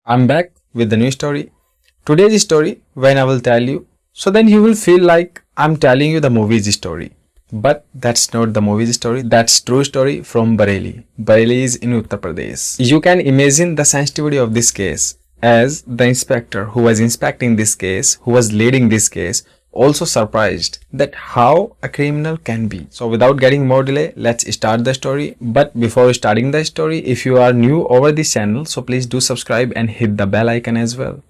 I'm back with the new story. Today's story, when I will tell you, so then you will feel like I'm telling you the movie's story. But that's not the movie's story, that's true story from Bareilly. Bareilly is in Uttar Pradesh. You can imagine the sensitivity of this case as the inspector who was inspecting this case, who was leading this case, also surprised that how a criminal can be. So without getting more delay, let's start the story. But before starting the story, if you are new over this channel, so please do subscribe and hit the bell icon as well.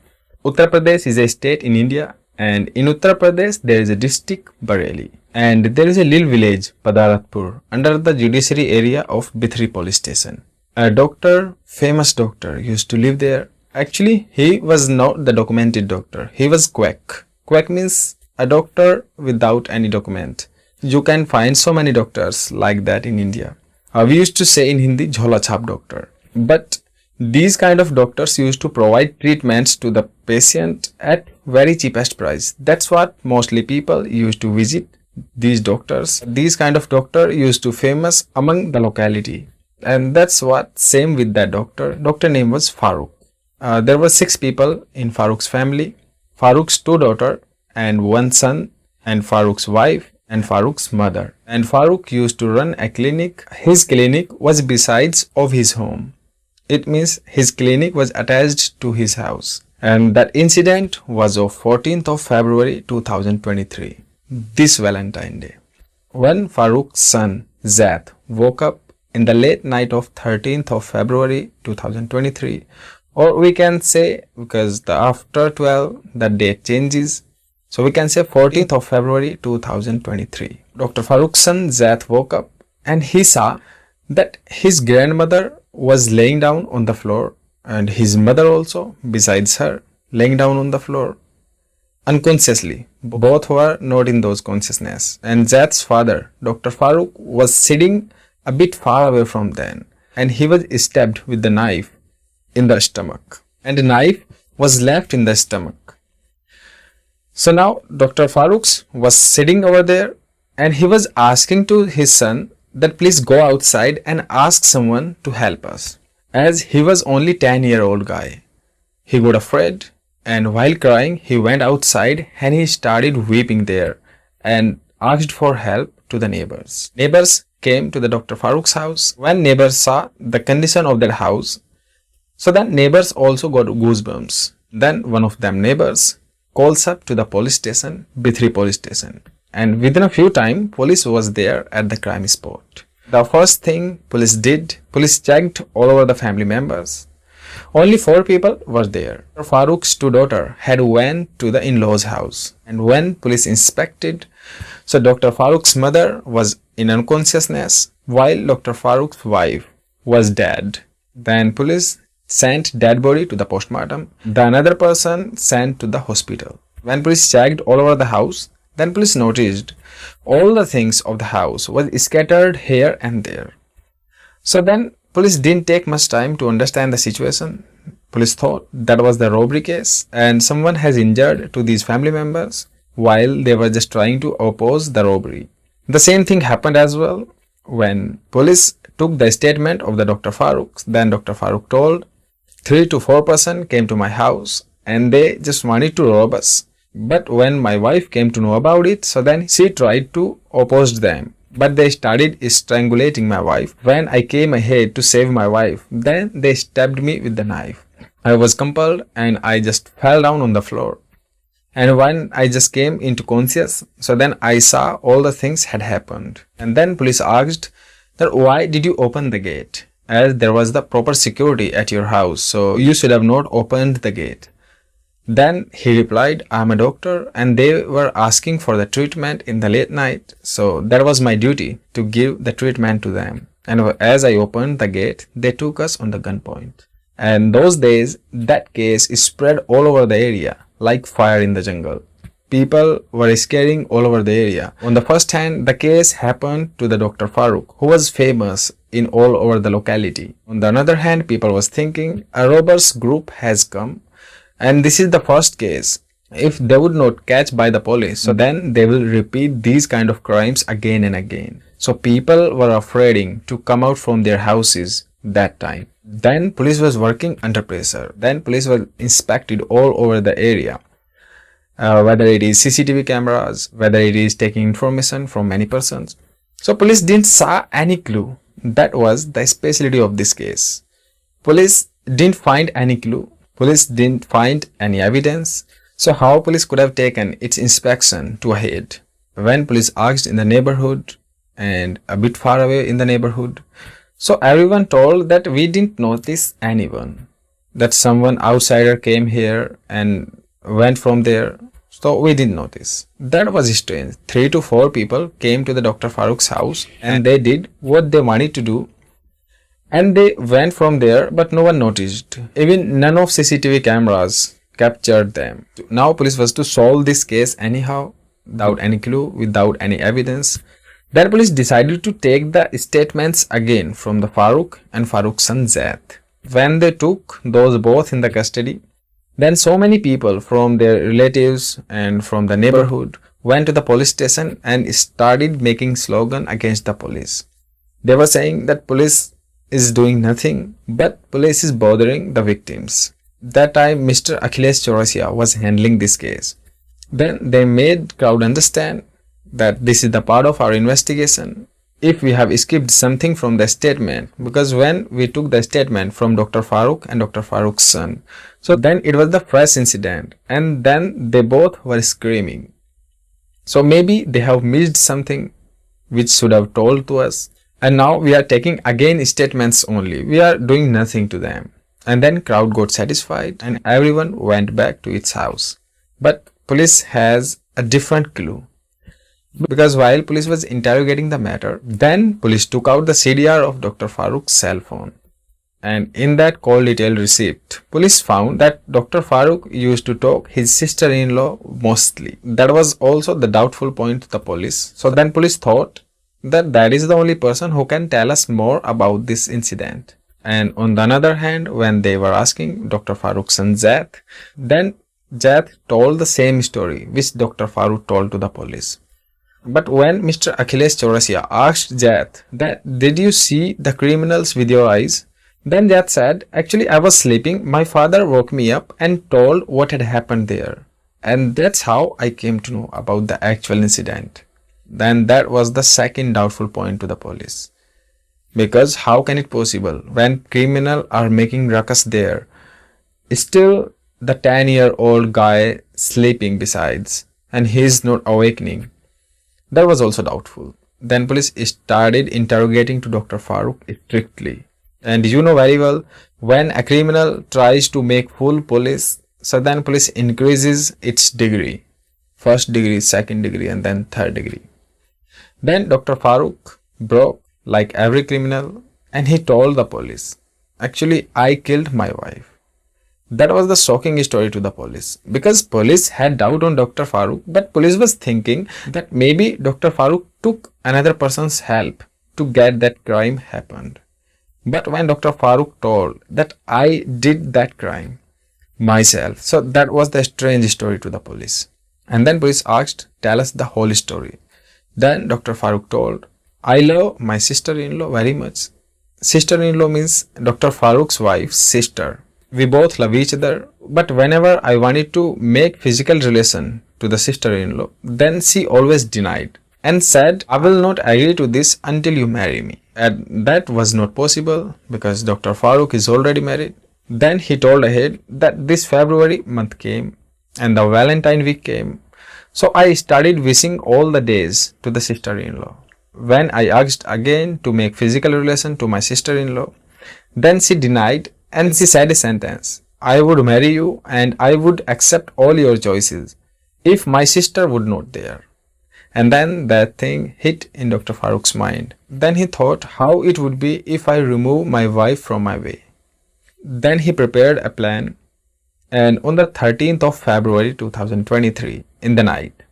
Uttar Pradesh is a state in India, and in Uttar Pradesh there is a district Bareilly, and there is a little village Padaratpur under the judiciary area of Bithri police station. A doctor, famous doctor, used to live there. Actually, he was not the documented doctor, he was quack. Quack means a doctor without any document. You can find so many doctors like that in India. We used to say in Hindi, Jhola Chhap doctor. But these kind of doctors used to provide treatments to the patient at very cheapest price. That's what mostly people used to visit these doctors. These kind of doctor used to famous among the locality. And that's what same with that doctor. Doctor name was Farooq. There were 6 people in Farooq's family. Farooq's 2 daughters and 1 son, and Farooq's wife and Farooq's mother. And Farooq used to run a clinic. His clinic was besides of his home. It means his clinic was attached to his house. And that incident was of 14th of February 2023, this Valentine Day. When Farooq's son Zaid woke up in the late night of 13th of February 2023, or we can say, because after 12 the date changes, so we can say 14th of February 2023. Dr. Farooq's son Zaid woke up and he saw that his grandmother was laying down on the floor and his mother also besides her laying down on the floor unconsciously. Both were not in those consciousness, and Zaid's father, Dr. Farooq, was sitting a bit far away from them, and he was stabbed with the knife in the stomach, and the knife was left in the stomach. So now Dr. Farooq was sitting over there and he was asking to his son that please go outside and ask someone to help us. As he was only 10-year-old guy, he got afraid, and while crying he went outside and he started weeping there and asked for help to the neighbors. Neighbors came to the Dr. Farooq's house. When neighbors saw the condition of that house, so then neighbors also got goosebumps. Then one of them neighbors calls up to the police station, Bithri police station, and within a few time police was there at the crime spot. The first thing police did, police checked all over the family members. Only 4 people were there. Farooq's 2 daughters had went to the in-laws house, and when police inspected, so Dr. Farooq's mother was in unconsciousness while Dr. Farooq's wife was dead. Then police sent dead body to the postmortem. The another person sent to the hospital. When police checked all over the house, then police noticed all the things of the house was scattered here and there. So then police didn't take much time to understand the situation. Police thought that was the robbery case and someone has injured to these family members while they were just trying to oppose the robbery. The same thing happened as well. When police took the statement of the Dr. Farooq, then Dr. Farooq told 3 to 4 persons came to my house and they just wanted to rob us. But when my wife came to know about it, so then she tried to oppose them. But they started strangulating my wife. When I came ahead to save my wife, then they stabbed me with the knife. I was compelled and I just fell down on the floor. And when I just came into conscious, so then I saw all the things had happened. And then police asked that why did you open the gate? As there was the proper security at your house, so you should have not opened the gate. Then he replied, I am a doctor and they were asking for the treatment in the late night, so that was my duty to give the treatment to them. And as I opened the gate, they took us on the gunpoint. And those days, that case spread all over the area like fire in the jungle. People were scaring all over the area. On the first hand, the case happened to the Dr. Farooq, who was famous in all over the locality. On the other hand, people was thinking a robbers group has come and this is the first case. If they would not catch by the police, so then they will repeat these kind of crimes again and again. So people were afraid to come out from their houses that time. Then police was working under pressure. Then police were inspected all over the area. Whether it is CCTV cameras, whether it is taking information from many persons. So police didn't saw any clue. That was the specialty of this case. Police didn't find any clue. Police didn't find any evidence. So how police could have taken its inspection to ahead? When police asked in the neighborhood and a bit far away in the neighborhood, so everyone told that we didn't notice anyone, that someone outsider came here and went from there. So we didn't notice. That was strange. 3 to 4 people came to the Dr. Farooq's house and they did what they wanted to do. And they went from there, but no one noticed. Even none of CCTV cameras captured them. Now police was to solve this case anyhow, without any clue, without any evidence. Then police decided to take the statements again from the Farooq and Farooq's son Zaid. When they took those both in the custody, then so many people from their relatives and from the neighborhood went to the police station and started making slogan against the police. They were saying that police is doing nothing, but police is bothering the victims. That time Mr. Akhilesh Chaurasia was handling this case. Then they made crowd understand that this is the part of our investigation. If we have skipped something from the statement, because when we took the statement from Dr. Farooq and Dr. Farooq's son, so then it was the first incident and then they both were screaming. So maybe they have missed something which should have told to us, and now we are taking again statements only. We are doing nothing to them. And then crowd got satisfied and everyone went back to its house. But police has a different clue. Because while police was interrogating the matter, then police took out the CDR of Dr. Farooq's cell phone. And in that call detail receipt, police found that Dr. Farooq used to talk his sister-in-law mostly. That was also the doubtful point to the police. So then police thought that that is the only person who can tell us more about this incident. And on the other hand, when they were asking Dr. Farooq's son Zaid, then Zaid told the same story which Dr. Farooq told to the police. But when Mr. Akhilesh Chaurasia asked Zaid that did you see the criminals with your eyes, then Zaid said, actually I was sleeping, my father woke me up and told what had happened there. And that's how I came to know about the actual incident. Then that was the second doubtful point to the police. Because how can it possible when criminals are making ruckus there, still the 10-year-old guy sleeping besides and he is not awakening? That was also doubtful. Then police started interrogating to Dr. Farooq strictly. And you know very well, when a criminal tries to make fool police, so then police increases its degree. First degree, second degree and then third degree. Then Dr. Farooq broke like every criminal and he told the police, actually I killed my wife. That was the shocking story to the police, because police had doubt on Dr. Farooq, but police was thinking that maybe Dr. Farooq took another person's help to get that crime happened. But when Dr. Farooq told that I did that crime myself, so that was the strange story to the police. And then police asked, tell us the whole story. Then Dr. Farooq told, I love my sister-in-law very much. Sister-in-law means Dr. Farooq's wife's sister. We both love each other, but whenever I wanted to make physical relation to the sister-in-law, then she always denied and said, I will not agree to this until you marry me. And that was not possible because Dr. Farooq is already married. Then he told ahead that this February month came and the Valentine week came. So I started wishing all the days to the sister-in-law. When I asked again to make physical relation to my sister-in-law, then she denied and she said a sentence, I would marry you and I would accept all your choices if my sister would not dare. And then that thing hit in Dr. Farooq's mind. Then he thought how it would be if I remove my wife from my way. Then he prepared a plan, and on the 13th of February 2023 in the night,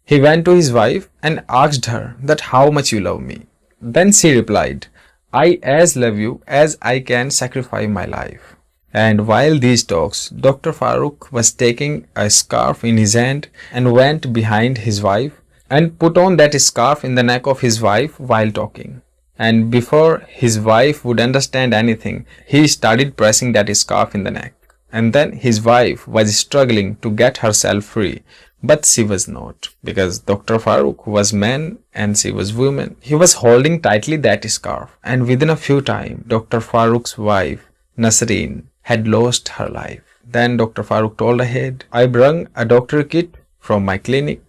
he went to his wife and asked her that how much you love me. Then she replied, I as love you as I can sacrifice my life. And while these talks, Dr. Farooq was taking a scarf in his hand and went behind his wife and put on that scarf in the neck of his wife while talking. And before his wife would understand anything, he started pressing that scarf in the neck. And then his wife was struggling to get herself free, but she was not, because Dr. Farooq was man and she was woman. He was holding tightly that scarf, and within a few time, Dr. Farooq's wife, Nasreen, had lost her life. Then Dr. Farooq told ahead, I brung a doctor kit from my clinic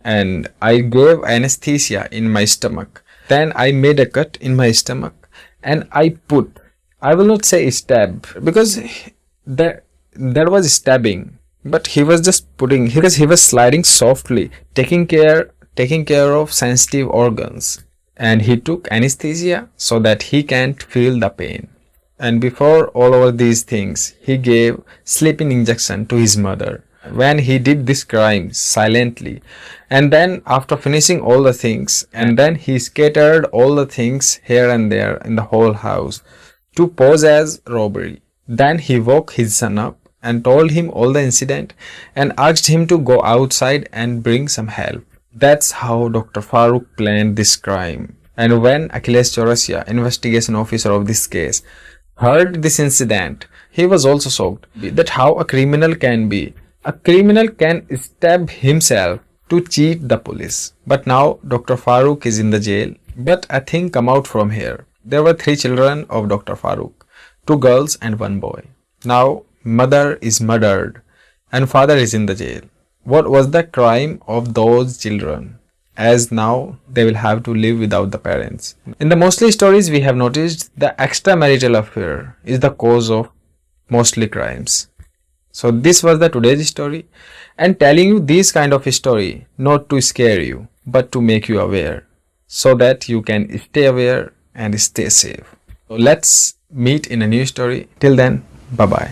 and I gave anesthesia in my stomach. Then I made a cut in my stomach and I will not say stab, because there was stabbing, but he was just putting, because he was sliding softly, taking care of sensitive organs, and he took anesthesia so that he can't feel the pain. And before all over these things, he gave sleeping injection to his mother. When he did this crime silently, and then after finishing all the things, and then he scattered all the things here and there in the whole house to pose as robbery. Then he woke his son up and told him all the incident and asked him to go outside and bring some help. That's how Dr. Farooq planned this crime. And when Akhilesh Chaurasia, investigation officer of this case, heard this incident, he was also shocked that how a criminal can be. A criminal can stab himself to cheat the police. But now Dr. Farooq is in the jail. But a thing come out from here. There were 3 children of Dr. Farooq, 2 girls and 1 boy. Now mother is murdered and father is in the jail. What was the crime of those children? As now they will have to live without the parents. In the mostly stories we have noticed the extramarital affair is the cause of mostly crimes. So this was the today's story, and telling you this kind of story not to scare you but to make you aware, so that you can stay aware and stay safe. So let's meet in a new story. Till then, bye bye.